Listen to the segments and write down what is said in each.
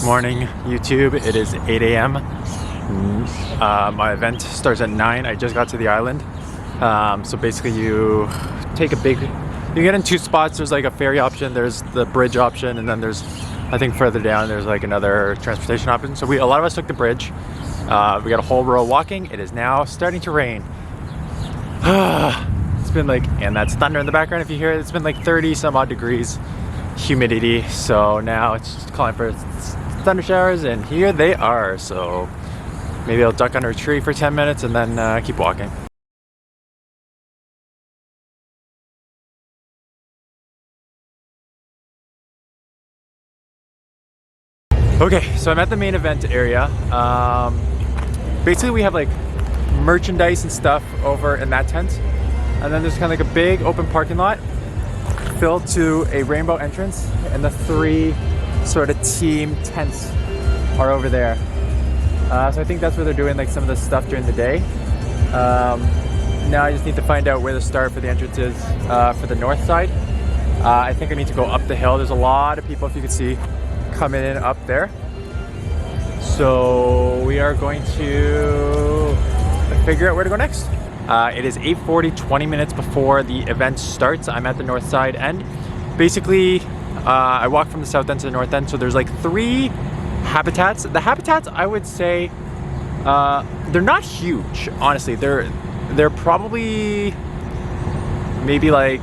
Morning YouTube, it is 8 a.m. My event starts at 9. I just got to the island. So basically you take you get in two spots. There's like a ferry option, there's the bridge option, and then there's, I think further down, there's like another transportation option. So a lot of us took the bridge. We got a whole row walking. It is now starting to rain. It's been like, and that's thunder in the background if you hear it. It's been like 30 some odd degrees, humidity. So now it's just calling for thunder showers, and here they are. So maybe I'll duck under a tree for 10 minutes and then keep walking. Okay, so I'm at the main event area. Basically we have like merchandise and stuff over in that tent, and then there's kind of like a big open parking lot filled to a rainbow entrance, and the three sort of team tents are over there. So I think that's where they're doing like some of the stuff during the day. Now I just need to find out where the start for the entrance is for the north side. I think I need to go up the hill. There's a lot of people, if you can see, coming in up there. So we are going to figure out where to go next. It is 8:40, 20 minutes before the event starts. I'm at the north side end. Basically, I walk from the south end to the north end. So there's like three habitats. The habitats, I would say, they're not huge, honestly. They're probably maybe like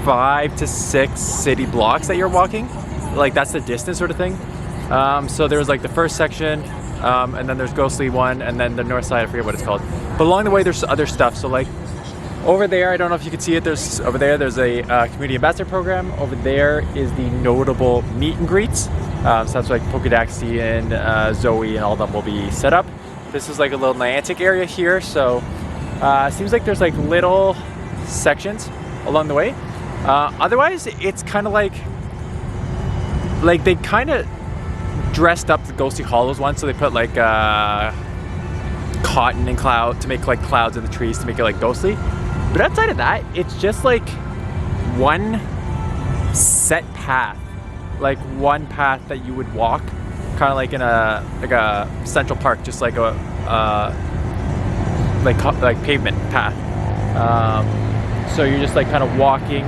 5 to 6 city blocks that you're walking. Like that's the distance sort of thing. So there's like the first section, and then there's Ghostly one, and then the north side, I forget what it's called. But along the way there's other stuff. So like over there, I don't know if you can see it, there's a community ambassador program. Over there is the notable meet and greets. So that's like Poke Daxi and Zoe and all of them will be set up. This is like a little Niantic area here. So seems like there's like little sections along the way. Otherwise it's kind of like they kind of dressed up the Ghostly Hollows one, so they put like cotton and cloud to make like clouds in the trees to make it like ghostly. But outside of that, it's just like one set path, like one path that you would walk, kind of like in a Central Park, just like a like pavement path. So you're just like kind of walking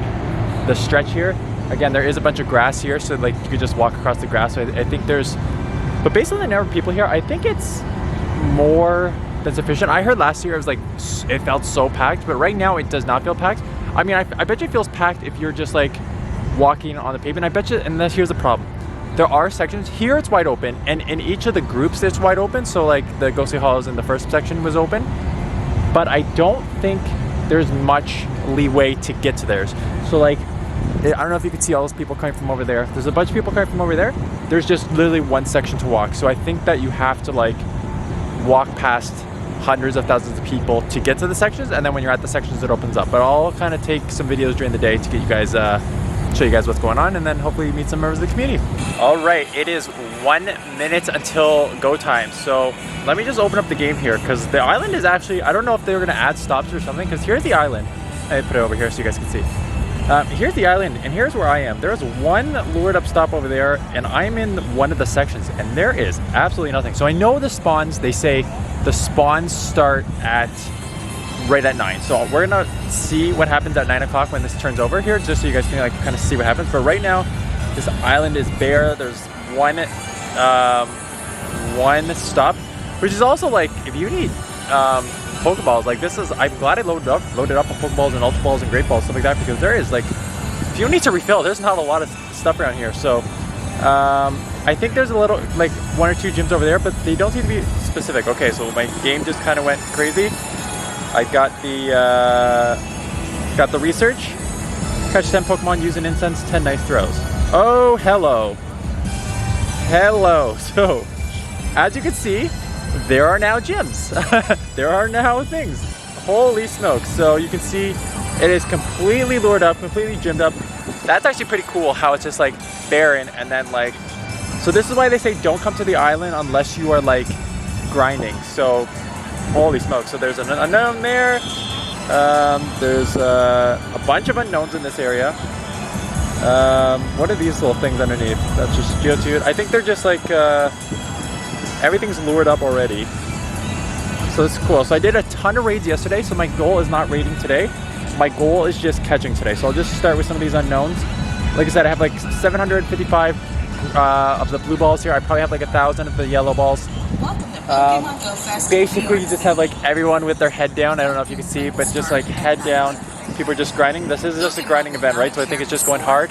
the stretch here. Again, there is a bunch of grass here, so like you could just walk across the grass. So I think but based on the number of people here, I think it's more than sufficient. I heard last year it was like, it felt so packed, but right now it does not feel packed. I mean, I bet you it feels packed if you're just like walking on the pavement. I bet you, and here's the problem. There are sections, here it's wide open, and in each of the groups it's wide open. So like the Ghostly Hollows in the first section was open, but I don't think there's much leeway to get to theirs. So like, I don't know if you can see all those people coming from over there. There's a bunch of people coming from over there. There's just literally one section to walk. So I think that you have to like walk past hundreds of thousands of people to get to the sections, and then when you're at the sections it opens up. But I'll kind of take some videos during the day to get you guys, show you guys what's going on, and then hopefully meet some members of the community. All right, it is 1 minute until go time. So let me just open up the game here, because the island is actually, I don't know if they were gonna add stops or something, because here's the island. I put it over here so you guys can see. Here's the island, and here's where I am. There's one lured up stop over there, and I'm in one of the sections, and there is absolutely nothing. So I know the spawns, they say the spawns start right at 9. So we're gonna see what happens at 9 o'clock when this turns over here, just so you guys can like kind of see what happens. But right now, this island is bare. There's one stop, which is also like, if you need Pokeballs, like this is, I'm glad I loaded up on Pokeballs and Ultra Balls and Great Balls, stuff like that, because there is like, if you need to refill, there's not a lot of stuff around here. So I think there's a little, like 1 or 2 gyms over there, but they don't seem to be specific. Okay, so my game just kind of went crazy. I got the research. Catch 10 Pokemon using incense, 10 nice throws. Oh, hello. Hello. So, as you can see, there are now gyms. There are now things. Holy smokes. So you can see it is completely lured up, completely gymmed up. That's actually pretty cool how it's just like barren, and then like, so this is why they say don't come to the island unless you are like grinding. So holy smokes. So there's an unknown there. There's a bunch of unknowns in this area. What are these little things underneath? That's just geodude. I think they're just like, everything's lured up already. So it's cool. So I did a ton of raids yesterday, so my goal is not raiding today. My goal is just catching today. So I'll just start with some of these unknowns. Like I said, I have like 755 of the blue balls here. I probably have like 1,000 of the yellow balls. Basically, you just have like everyone with their head down. I don't know if you can see, but just like head down. People are just grinding. This is just a grinding event, right? So I think it's just going hard.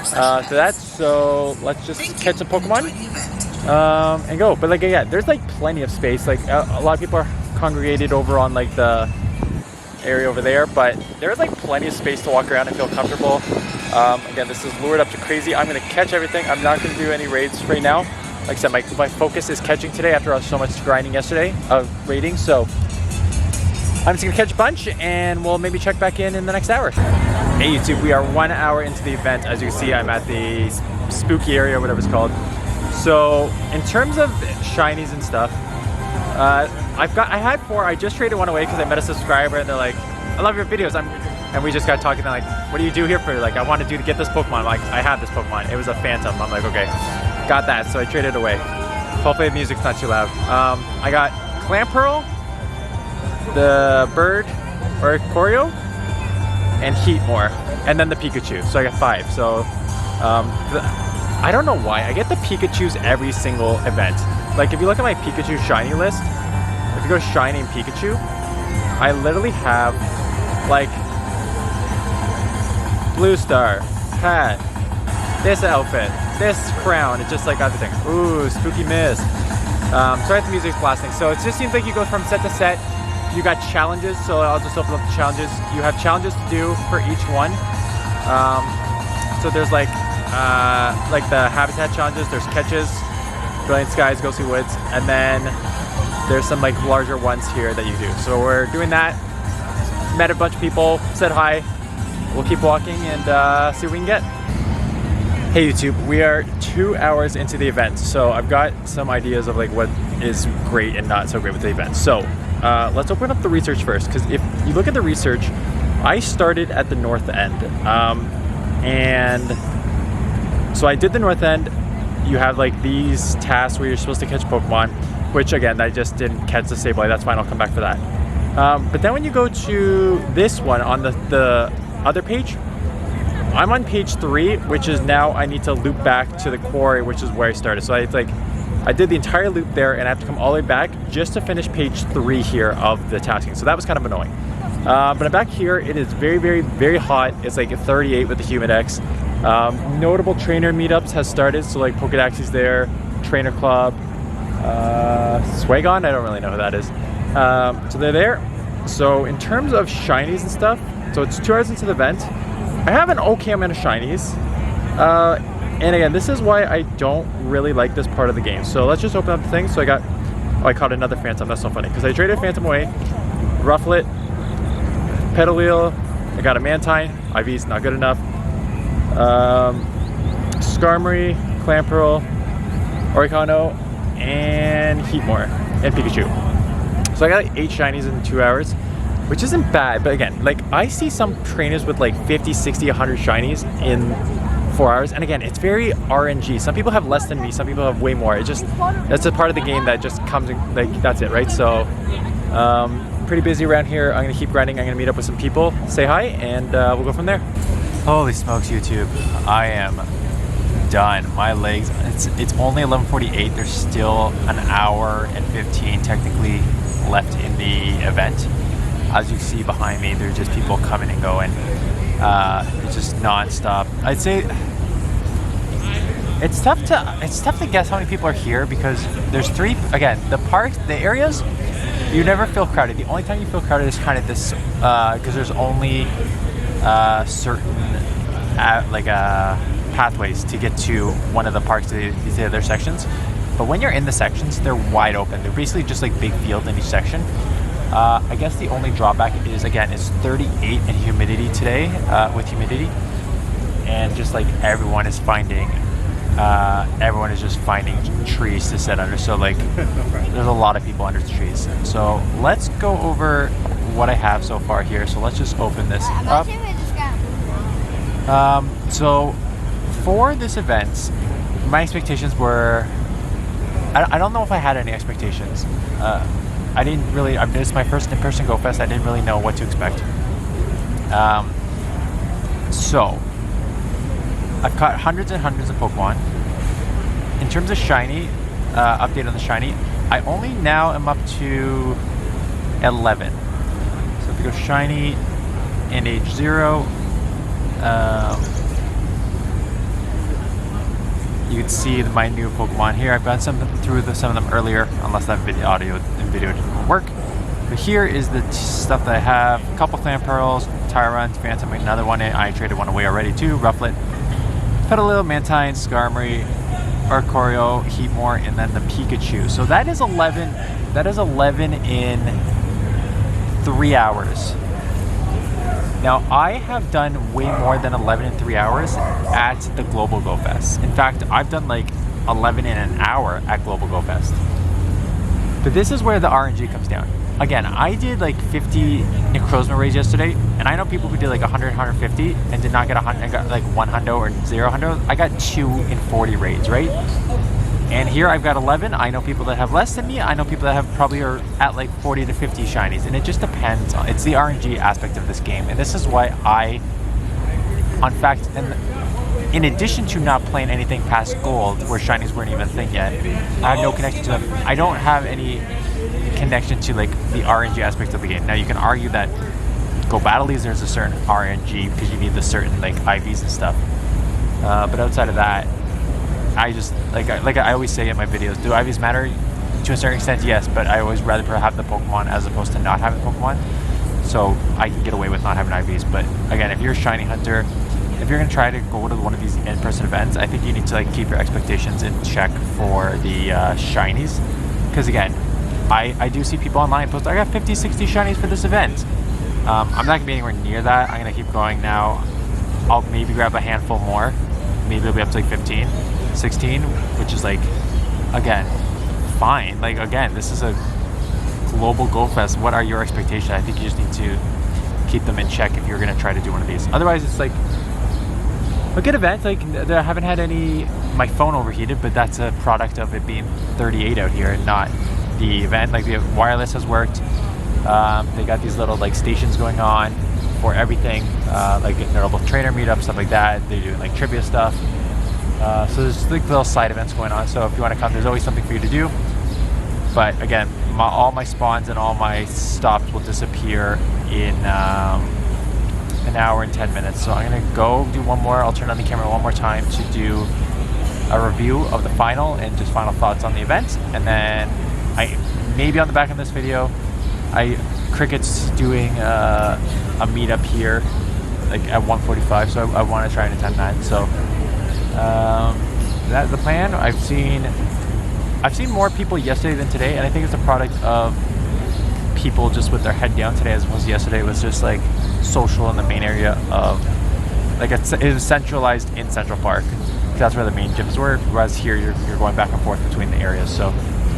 So let's just catch some Pokemon and go. But like, yeah, there's like plenty of space. Like a lot of people are congregated over on like the area over there, but there's like plenty of space to walk around and feel comfortable. Again, this is lured up to crazy. I'm gonna catch everything. I'm not gonna do any raids right now. Like I said, my focus is catching today after so much grinding yesterday of raiding. So I'm just gonna catch a bunch and we'll maybe check back in the next hour. Hey YouTube, we are 1 hour into the event. As you can see, I'm at the spooky area, whatever it's called. So in terms of shinies and stuff, I had 4. I just traded one away because I met a subscriber and they're like, I love your videos. And we just got talking. They're like, what do you do here for? Like, I wanted you to get this Pokemon. I'm like, I have this Pokemon. It was a Phantom. I'm like, okay, got that. So I traded away. Hopefully the music's not too loud. I got Clamperl, the bird or Choreo, and Heatmore, and then the Pikachu. So I got 5. So I don't know why I get the Pikachus every single event. Like if you look at my Pikachu shiny list, if you go shiny and Pikachu, I literally have like blue star, hat, this outfit, this crown. It's just like other things. Ooh, spooky mist. Sorry if the music's blasting. So it just seems like you go from set to set. You got challenges, so I'll just open up the challenges. You have challenges to do for each one. So there's like the habitat challenges, there's catches, Brilliant Skies, Ghostly Woods, and then there's some like larger ones here that you do. So we're doing that. Met a bunch of people, said hi. We'll keep walking and see what we can get. Hey YouTube, we are 2 hours into the event. So I've got some ideas of like what is great and not so great with the event. So let's open up the research first, because if you look at the research, I started at the north end. And so I did the north end. You have like these tasks where you're supposed to catch Pokemon, which again, I just didn't catch the Sableye. That's fine, I'll come back for that. But then when you go to this one on the other page, I'm on page 3, which is now I need to loop back to the quarry, which is where I started. So I did the entire loop there and I have to come all the way back just to finish page 3 here of the tasking. So that was kind of annoying. But I'm back here. It is very, very, very hot. It's like 38 with the Humidex. Notable trainer meetups has started. So like Poke Daxi's there, Trainer Club, Swagon, I don't really know who that is. So they're there. So in terms of shinies and stuff, so it's 2 hours into the event. I have an okay amount of shinies. And again, this is why I don't really like this part of the game. So let's just open up the thing. So I caught another Phantom. That's so funny because I traded Phantom away. Rufflet, Petalil, I got a Mantine. IV's not good enough. Skarmory, Clamperl, Oricano, and Heatmore, and Pikachu. So I got like 8 shinies in 2 hours, which isn't bad. But again, like I see some trainers with like 50, 60, 100 shinies in 4 hours. And again, it's very RNG. Some people have less than me. Some people have way more. It just, that's a part of the game that just comes in, like that's it, right? So pretty busy around here. I'm gonna keep grinding. I'm gonna meet up with some people, say hi, and we'll go from there. Holy smokes, YouTube. I am done. My legs, it's only 11:48. There's still an hour and 15 technically left in the event. As you see behind me, there's just people coming and going. It's just non-stop. I'd say it's tough to guess how many people are here because there's 3, again, the parks, the areas, you never feel crowded. The only time you feel crowded is kind of this, because there's only certain pathways to get to one of the parks to these other sections. But when you're in the sections, they're wide open. They're basically just like big fields in each section. I guess the only drawback is, again, it's 38 in humidity today, with humidity, and just like everyone is just finding trees to sit under. So like there's a lot of people under the trees. So let's go over what I have so far here. So let's just open this up. So for this event, my expectations were, I don't know if I had any expectations. I didn't really, this is my first in-person Go Fest. I didn't really know what to expect. So, I've caught hundreds and hundreds of Pokemon. In terms of shiny, update on the shiny, I only now am up to 11. So if we go shiny in age 0, you can see my new Pokemon here. I've gone some of them earlier, unless that audio and video didn't work. But here is the stuff that I have. A couple Clan Pearls, Tyruns, Phantom, another one. I traded one away already too. Rufflet, Petalil, Mantine, Skarmory, Arcorio, Heatmore, and then the Pikachu. So that is 11. That is 11 in 3 hours. Now, I have done way more than 11 in 3 hours at the Global Go Fest. In fact, I've done like 11 in an hour at Global Go Fest. But this is where the RNG comes down. Again, I did like 50 Necrozma raids yesterday, and I know people who did like 100, 150 and did not get 100, got like 100 or 0 hundo. I got 2 in 40 raids, right? And here I've got 11. I know people that have less than me. I know people that have probably are at like 40 to 50 shinies. And it just depends. It's the RNG aspect of this game. And this is why and in addition to not playing anything past gold, where shinies weren't even a thing yet, I have no connection to them. I don't have any connection to like the RNG aspect of the game. Now you can argue that Go Battle Leagues, there's a certain RNG because you need the certain like IVs and stuff. But outside of that, I just like I always say in my videos, do IVs matter? To a certain extent, yes, but I always rather have the Pokemon as opposed to not having Pokemon. So I can get away with not having IVs. But again, if you're a shiny hunter, if you're gonna try to go to one of these in-person events, I think you need to like keep your expectations in check for the shinies. Because again, I do see people online post, I got 50, 60 shinies for this event. I'm not gonna be anywhere near that. I'm gonna keep going now. I'll maybe grab a handful more. Maybe it'll be up to like 15, 16, which is like, again, fine. Like again, this is a global Go Fest. What are your expectations? I think you just need to keep them in check if you're gonna try to do one of these. Otherwise, it's like a good event. Like I haven't had my phone overheated, but that's a product of it being 38 out here and not the event. Like the wireless has worked. They got these little like stations going on for everything, like they're both trainer meetups, stuff like that. They're doing like trivia stuff. So there's like little side events going on. So if you want to come, there's always something for you to do. But again, all my spawns and all my stops will disappear in an hour and 10 minutes. So I'm gonna go do one more. I'll turn on the camera one more time to do a review of the final and just final thoughts on the event. And then maybe on the back of this video, Cricket's doing a meetup here like at 1:45, so I want to try and attend that. So that's the plan. I've seen more people yesterday than today, and I think it's a product of people just with their head down today, as opposed to yesterday was just like social in the main area of like it was centralized in Central Park. That's where the main gyms were, whereas here you're going back and forth between the areas. So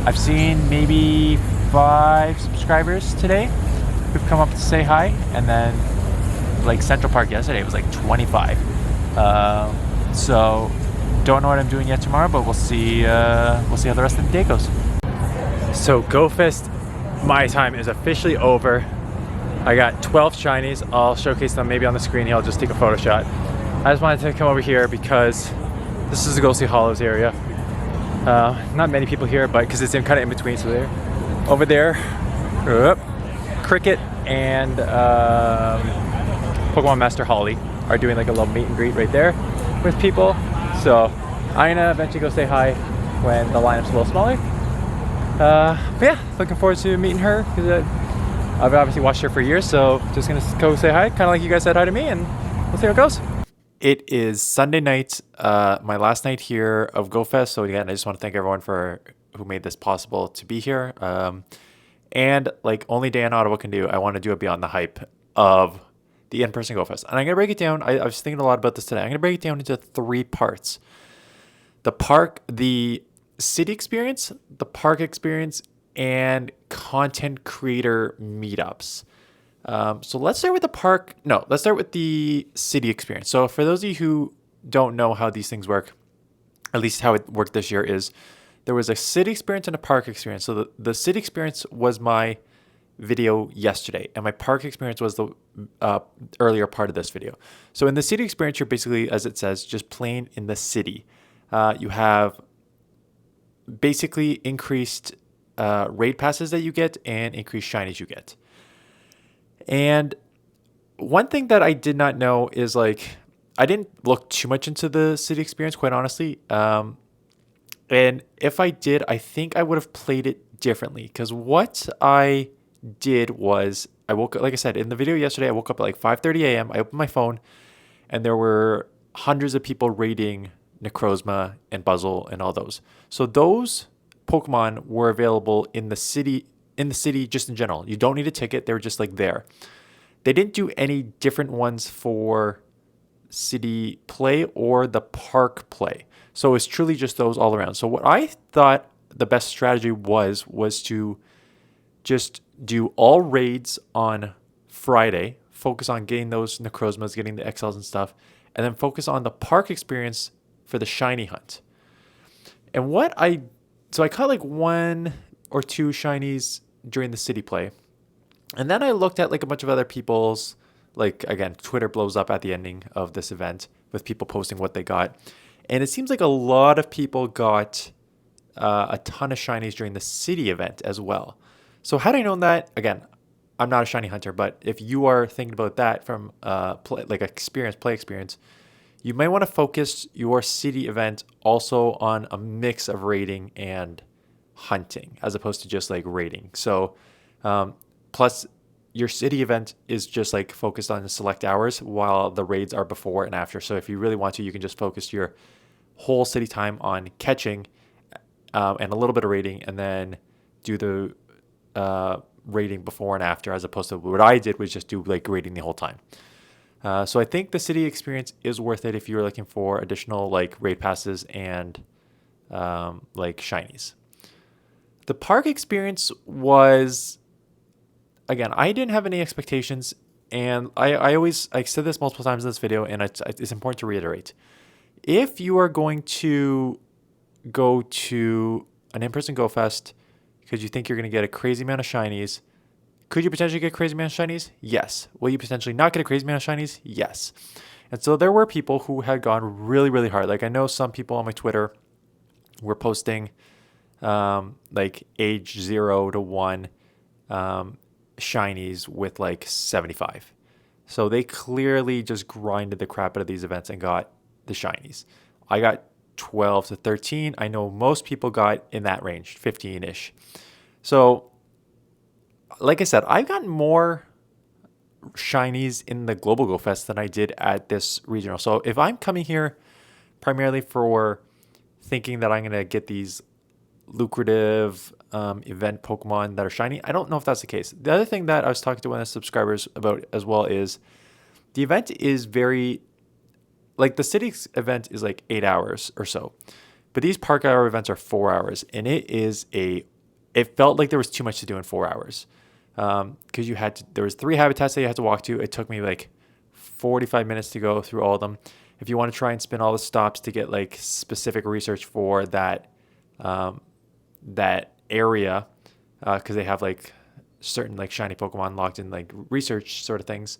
I've seen maybe 5 subscribers today who've come up to say hi, and then like Central Park yesterday it was like 25. So don't know what I'm doing yet tomorrow, but we'll see how the rest of the day goes. So Go Fest, my time is officially over. I got 12 shinies. I'll showcase them maybe on the screen here. I'll just take a photo shot. I just wanted to come over here because this is the Ghostly Hollows area. Not many people here, but because it's kind of in between. So there, over there, Cricket and Pokemon Master Holly are doing like a little meet and greet right there with people. So I'm gonna eventually go say hi when the lineup's a little smaller. But yeah, looking forward to meeting her because I've obviously watched her for years. So just gonna go say hi, kind of like you guys said hi to me, and we'll see how it goes. It is Sunday night, my last night here of Go Fest. So again, I just want to thank everyone who made this possible to be here. And like only Dan Ottawa can do, I want to do it beyond the hype of the in-person Go Fest. And I'm going to break it down. I was thinking a lot about this today. I'm going to break it down into 3 parts. The city experience, the park experience, and content creator meetups. So let's start with let's start with the city experience. So for those of you who don't know how these things work, at least how it worked this year, is there was a city experience and a park experience. So the city experience was my video yesterday, and my park experience was the earlier part of this video. So in the city experience, you're basically, as it says, just playing in the city. You have basically increased raid passes that you get and increased shinies you get. And one thing that I did not know is like, I didn't look too much into the city experience, quite honestly. And if I did, I think I would have played it differently, because what I did was I woke up, like I said, in the video yesterday, I woke up at like 5:30 a.m. I opened my phone and there were hundreds of people raiding Necrozma and Buzzle and all those. So those Pokemon were available in the city just in general. You don't need a ticket. They were just like there. They didn't do any different ones for city play or the park play. So it's truly just those all around. So what I thought the best strategy was to just do all raids on Friday, focus on getting those Necrozmas, getting the XLs and stuff, and then focus on the park experience for the shiny hunt. And so I caught like 1 or 2 shinies during the city play. And then I looked at like a bunch of other people's, like, again, Twitter blows up at the ending of this event with people posting what they got. And it seems like a lot of people got a ton of shinies during the city event as well. So had I known that, again, I'm not a shiny hunter, but if you are thinking about that from play experience, you might want to focus your city event also on a mix of raiding and hunting, as opposed to just like raiding. So plus your city event is just like focused on the select hours, while the raids are before and after. So if you really want to, you can just focus your whole city time on catching and a little bit of raiding, and then do the raiding before and after, as opposed to what I did was just do like raiding the whole time. So I think the city experience is worth it if you're looking for additional like raid passes and like shinies. The park experience was, again, I didn't have any expectations, and I said this multiple times in this video, and it's important to reiterate. If you are going to go to an in-person Go Fest because you think you're going to get a crazy amount of shinies, could you potentially get a crazy amount of shinies? Yes. Will you potentially not get a crazy amount of shinies? Yes. And so there were people who had gone really, really hard. Like, I know some people on my Twitter were posting like age 0 to 1 shinies with like 75. So they clearly just grinded the crap out of these events and got the shinies. I got 12 to 13. I know most people got in that range, 15-ish. So like I said, I've gotten more shinies in the Global Go Fest than I did at this regional. So if I'm coming here primarily for thinking that I'm going to get these lucrative event Pokemon that are shiny, I don't know if that's the case. The other thing that I was talking to one of the subscribers about as well is the event is very, like, the city event is like 8 hours or so, but these park hour events are 4 hours, and it felt like there was too much to do in 4 hours. Because there was 3 habitats that you had to walk to. It took me like 45 minutes to go through all of them. If you want to try and spin all the stops to get like specific research for that area, because they have like certain like shiny Pokemon locked in like research sort of things,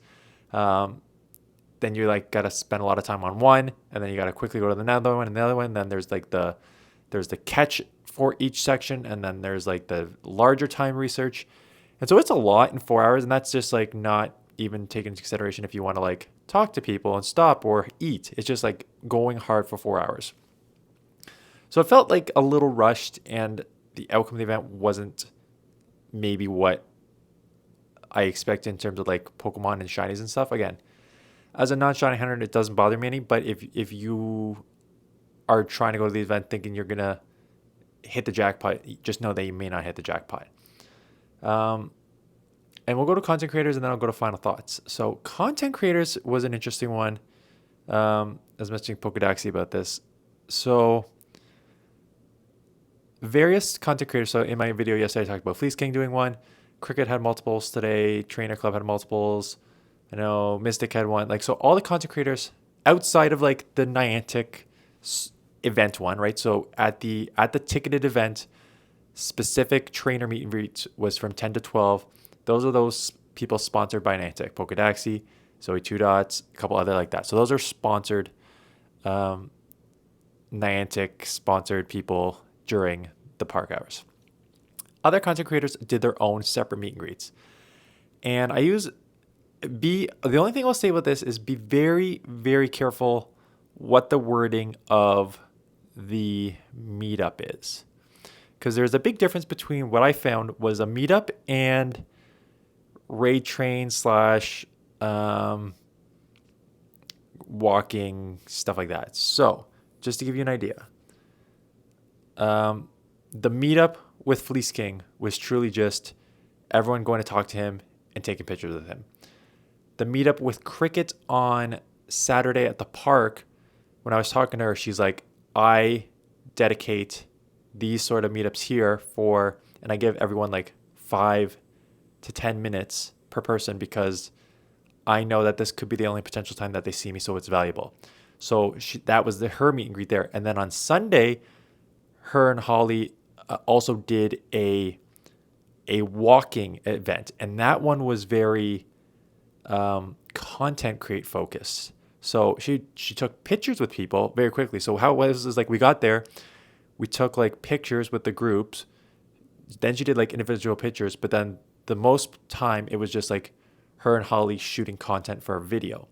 then you like got to spend a lot of time on one, and then you got to quickly go to another one and the other one. And then there's like there's the catch for each section, and then there's like the larger time research. And so it's a lot in 4 hours, and that's just like not even taken into consideration if you want to like talk to people and stop or eat. It's just like going hard for 4 hours. So it felt like a little rushed, and the outcome of the event wasn't maybe what I expected in terms of like Pokemon and shinies and stuff. Again, as a non-shiny hunter, it doesn't bother me any, but if you are trying to go to the event thinking you're going to hit the jackpot, just know that you may not hit the jackpot. And we'll go to content creators, and then I'll go to final thoughts. So content creators was an interesting one. I was messaging Poke Daxi about this. So various content creators. So in my video yesterday, I talked about Fleece King doing one. Cricket had multiples today. Trainer Club had multiples. I know Mystic had one. Like, so all the content creators outside of like the Niantic event one, right? So at the ticketed event, specific trainer meet and greets was from 10 to 12. Those are those people sponsored by Niantic, Poke Daxi, Zoe Two Dots, a couple other like that. So those are sponsored, Niantic sponsored people during the park hours. Other content creators did their own separate meet and greets. And the only thing I'll say about this is be very, very careful what the wording of the meetup is. Because there's a big difference between what I found was a meetup and raid train slash walking, stuff like that. So just to give you an idea, the meetup with Fleece King was truly just everyone going to talk to him and taking pictures with him. The meetup with Cricket on Saturday at the park, when I was talking to her, she's like, I dedicate these sort of meetups here and I give everyone like 5 to 10 minutes per person because I know that this could be the only potential time that they see me, so it's valuable. So that was her meet and greet there. And then on Sunday, her and Holly also did a walking event, and that one was very content create focused. So she took pictures with people very quickly. So how it was is like we got there, we took like pictures with the groups, then she did like individual pictures, but then the most time it was just like her and Holly shooting content for a video.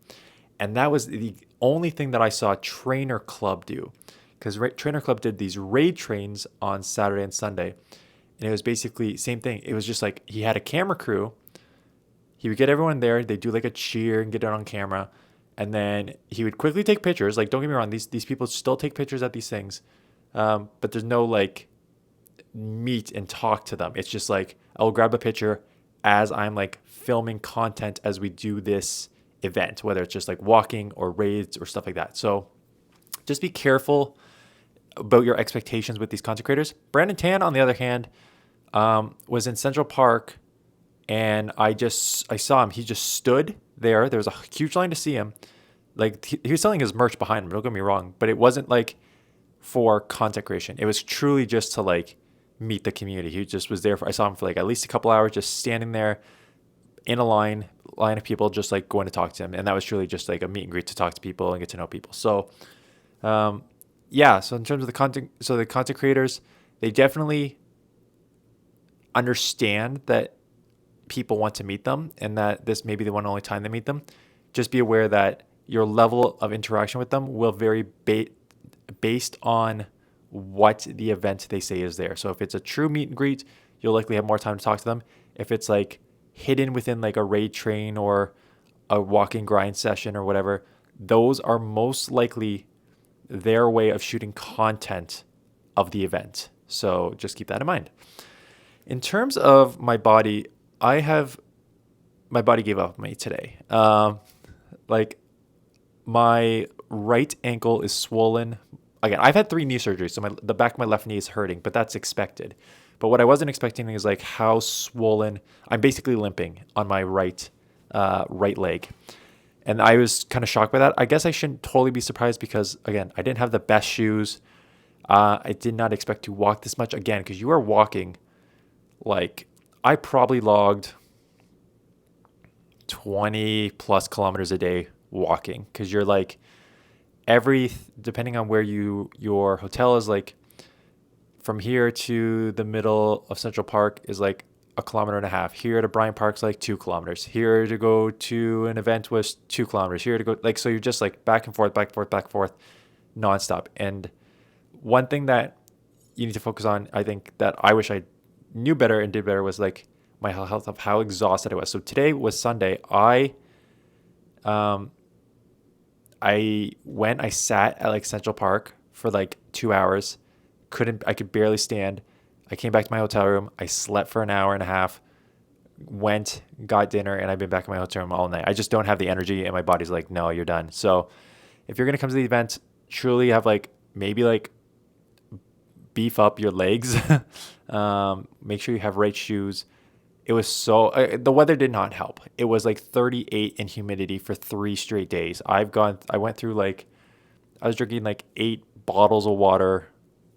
And that was the only thing that I saw Trainer Club do, because Trainer Club did these raid trains on Saturday and Sunday. And it was basically same thing. It was just like he had a camera crew. He would get everyone there. They'd do like a cheer and get it on camera. And then he would quickly take pictures. Like, don't get me wrong, these people still take pictures at these things. But there's no like meet and talk to them. It's just like I'll grab a picture as I'm like filming content as we do this event, whether it's just like walking or raids or stuff like that. So just be careful about your expectations with these content creators. Brandon Tan, on the other hand, was in Central Park, and I saw him. He just stood there. There was a huge line to see him. Like he was selling his merch behind him. Don't get me wrong, but it wasn't like for content creation. It was truly just to like meet the community. He just was there I saw him for like at least a couple hours, just standing there in a line of people, just like going to talk to him. And that was truly just like a meet and greet to talk to people and get to know people. So, yeah. So in terms of the content creators, they definitely understand that people want to meet them and that this may be the one only time they meet them. Just be aware that your level of interaction with them will vary based on what the event they say is there. So if it's a true meet and greet, you'll likely have more time to talk to them. If it's like hidden within like a raid train or a walking grind session or whatever, those are most likely their way of shooting content of the event. So just keep that in mind. In terms of my body, my body gave up on me today. Like my right ankle is swollen. Again, I've had 3 knee surgeries, so the back of my left knee is hurting, but that's expected. But what I wasn't expecting is like how swollen. I'm basically limping on my right leg. And I was kind of shocked by that. I guess I shouldn't totally be surprised because, again, I didn't have the best shoes. I did not expect to walk this much again because you are walking like I probably logged 20 plus kilometers a day walking because you're like depending on where your hotel is, like from here to the middle of Central Park is like 1.5 kilometers. Here to Bryant Park's like 2 kilometers. Here to go to an event was 2 kilometers. Here to go, like, so you're just like back and forth, nonstop. And one thing that you need to focus on, I think that I wish I knew better and did better, was like my health of how exhausted I was. So today was Sunday. I sat at like Central Park for like 2 hours. I could barely stand. I came back to my hotel room. I slept for an hour and a half, went, got dinner, and I've been back in my hotel room all night. I just don't have the energy, and my body's like, no, you're done. So if you're going to come to the event, truly have like, maybe like beef up your legs. Make sure you have right shoes it was so the weather did not help. It was like 38 in humidity for 3 straight days. I went through like, I was drinking like 8 bottles of water,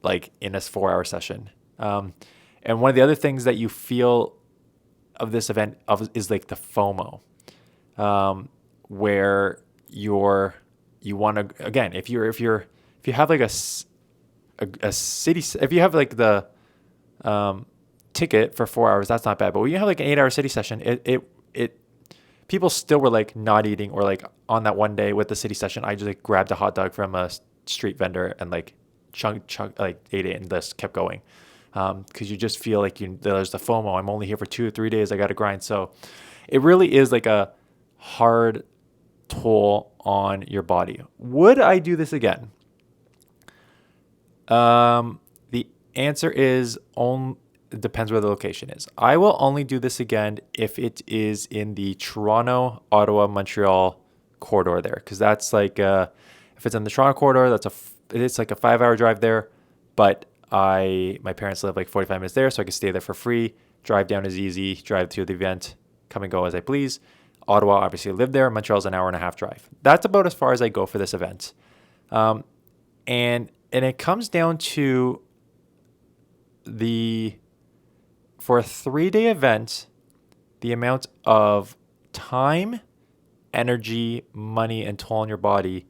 like in a 4-hour session. And one of the other things that you feel of this event is like the FOMO, where you want to, again, if you have like a city, if you have like the ticket for 4 hours, that's not bad. But when you have like an 8-hour city session, it people still were like not eating, or like on that one day with the city session, I just like grabbed a hot dog from a street vendor and like chunk like ate it and just kept going. Because you just feel like there's the FOMO. I'm only here for 2 or 3 days. I got to grind. So it really is like a hard toll on your body. Would I do this again? The answer is it depends where the location is. I will only do this again if it is in the Toronto, Ottawa, Montreal corridor there, because that's like if it's in the Toronto corridor, it's like a 5-hour drive there. But my parents live like 45 minutes there, so I could stay there for free. Drive down is easy. Drive to the event, come and go as I please. Ottawa, obviously, I live there. Montreal's an hour and a half drive. That's about as far as I go for this event. And it comes down to for a 3-day event, the amount of time, energy, money, and toll on your body,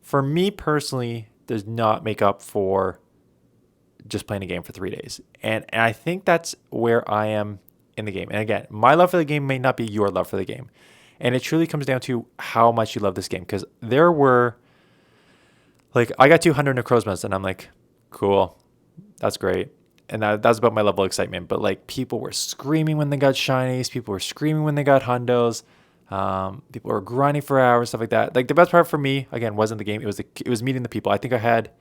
for me personally, does not make up for just playing a game for 3 days. And I think that's where I am in the game. And again, my love for the game may not be your love for the game. And it truly comes down to how much you love this game. Because there were, like, I got 200 Necrozmas, and I'm like, cool, that's great. And that's about my level of excitement. But like, people were screaming when they got shinies. People were screaming when they got hundos. People were grinding for hours, stuff like that. Like, the best part for me, again, wasn't the game. It was meeting the people. I think I had,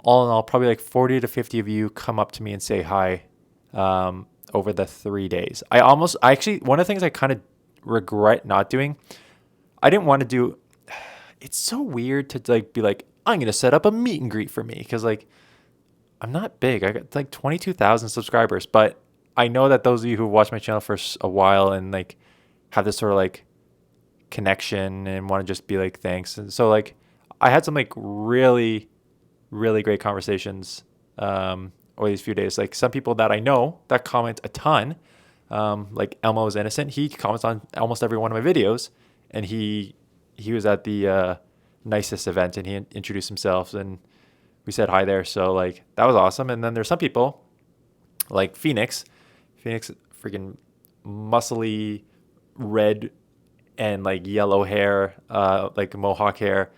all in all, probably like 40 to 50 of you come up to me and say hi over the 3 days. I actually, one of the things I kind of regret not doing, I didn't want to do, it's so weird to like be like, I'm going to set up a meet and greet for me. Because like, I'm not big. I got like 22,000 subscribers. But I know that those of you who watch my channel for a while and like have this sort of like connection and want to just be like, thanks. And so like, I had some like really, really great conversations over these few days. Like, some people that I know that comment a ton, like Elmo is Innocent. He comments on almost every one of my videos, and he was at the nicest event, and he introduced himself, and we said hi there. So like, that was awesome. And then there's some people like Phoenix, freaking muscly red and like yellow hair, like mohawk hair.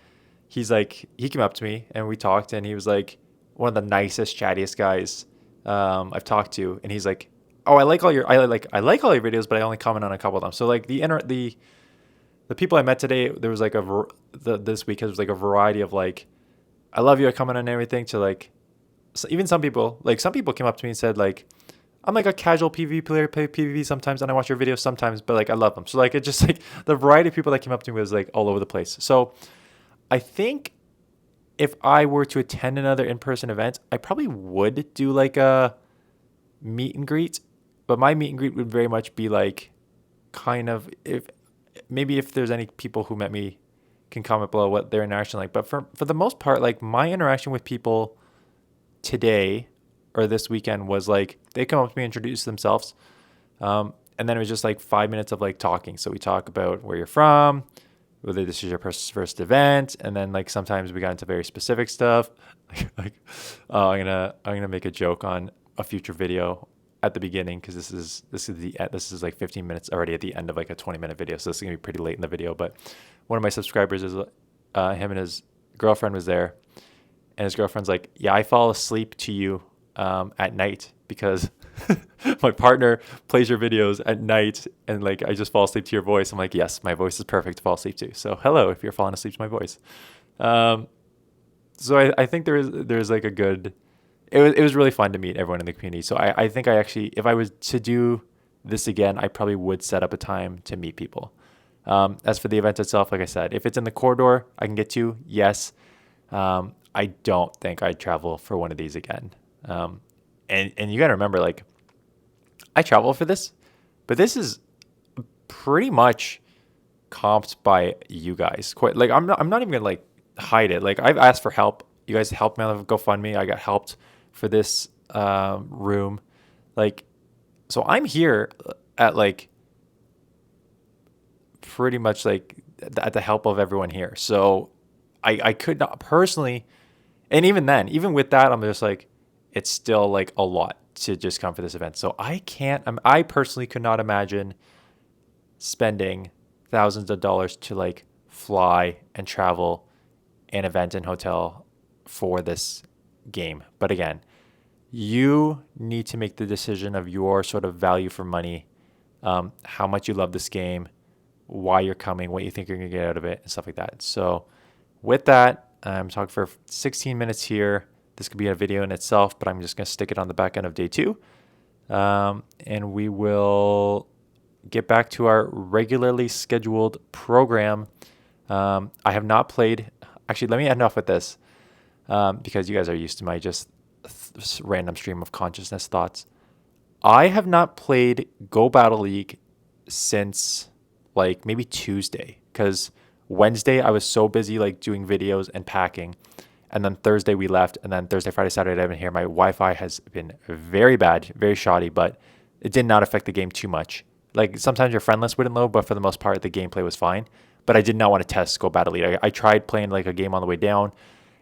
He came up to me and we talked, and he was like one of the nicest, chattiest guys I've talked to. And he's like, oh, I like all your videos, but I only comment on a couple of them. So like the people I met today, there was like this week, it was like a variety of like, I love you, I comment on everything, to like, even some people came up to me and said like, I'm like a casual PvP player, play PvP sometimes, and I watch your videos sometimes, but like, I love them. So like, it just like, the variety of people that came up to me was like all over the place. So I think if I were to attend another in-person event, I probably would do like a meet and greet, but my meet and greet would very much be like, kind of, if there's any people who met me can comment below what their interaction like. But for the most part, like, my interaction with people today or this weekend was like, they come up to me, introduce themselves, and then it was just like 5 minutes of like talking. So we talk about where you're from, whether this is your first event, and then like sometimes we got into very specific stuff. I'm gonna make a joke on a future video at the beginning, because this is like 15 minutes already at the end of like a 20-minute video, so this is gonna be pretty late in the video. But one of my subscribers is him and his girlfriend was there, and his girlfriend's like, yeah, I fall asleep to you at night because my partner plays your videos at night, and like, I just fall asleep to your voice. I'm like, yes, my voice is perfect to fall asleep to. So hello, if you're falling asleep to my voice. So I think there's like a good, it was really fun to meet everyone in the community. So I think I actually, if I was to do this again, I probably would set up a time to meet people. As for the event itself, like I said, if it's in the corridor I can get to, yes. I don't think I'd travel for one of these again. And you got to remember, like, I travel for this But this is pretty much comped by you guys. Quite like I'm not even gonna like hide it. Like I've asked for help. You guys helped me on the GoFundMe. I got helped for this room. Like, so I'm here at like pretty much like at the help of everyone here. So I could not personally, and even then, even with that, I'm just like, it's still like a lot to just come for this event. So I personally could not imagine spending thousands of dollars to like fly and travel an event and hotel for this game. But again, you need to make the decision of your sort of value for money, how much you love this game, why you're coming, what you think you're going to get out of it, and stuff like that. So with that, I'm talking for 16 minutes here. This could be a video in itself, but I'm just going to stick it on the back end of day 2. And we will get back to our regularly scheduled program. I have not played. Actually, let me end off with this because you guys are used to my just random stream of consciousness thoughts. I have not played Go Battle League since like maybe Tuesday, because Wednesday I was so busy like doing videos and packing, and then Thursday we left, and then Thursday, Friday, Saturday I've been here. My Wi-Fi has been very bad, very shoddy, but it did not affect the game too much. Like sometimes your friend list wouldn't load, but for the most part the gameplay was fine. But I did not want to test Go Battle League. I tried playing like a game on the way down,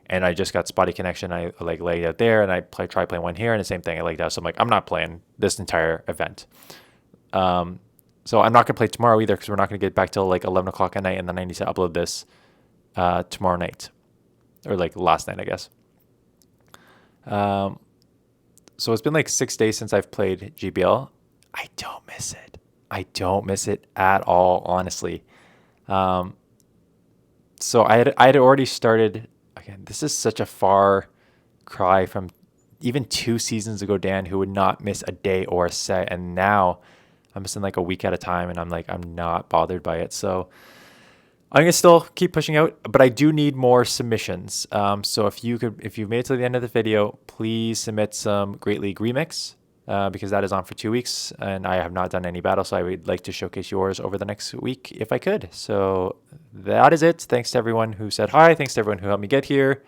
and I just got spotty connection. I like laid out there, and I tried playing one here, and the same thing. I laid out. So I'm like, I'm not playing this entire event. So I'm not gonna play tomorrow either, because we're not gonna get back till like 11 o'clock at night, and then I need to upload this tomorrow night, or like last night, I guess. So it's been like 6 days since I've played GBL. I don't miss it. I don't miss it at all, honestly. So I had already started. Again, this is such a far cry from even 2 seasons ago, Dan, who would not miss a day or a set, and now I'm missing like a week at a time, and I'm like, I'm not bothered by it. So I'm gonna still keep pushing out, but I do need more submissions. So if you've made it to the end of the video, please submit some Great League Remix, because that is on for 2 weeks, and I have not done any battle, so I would like to showcase yours over the next week if I could. So that is it. Thanks to everyone who said hi. Thanks to everyone who helped me get here.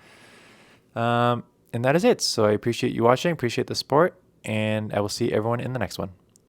And that is it. So I appreciate you watching, appreciate the support, and I will see everyone in the next one.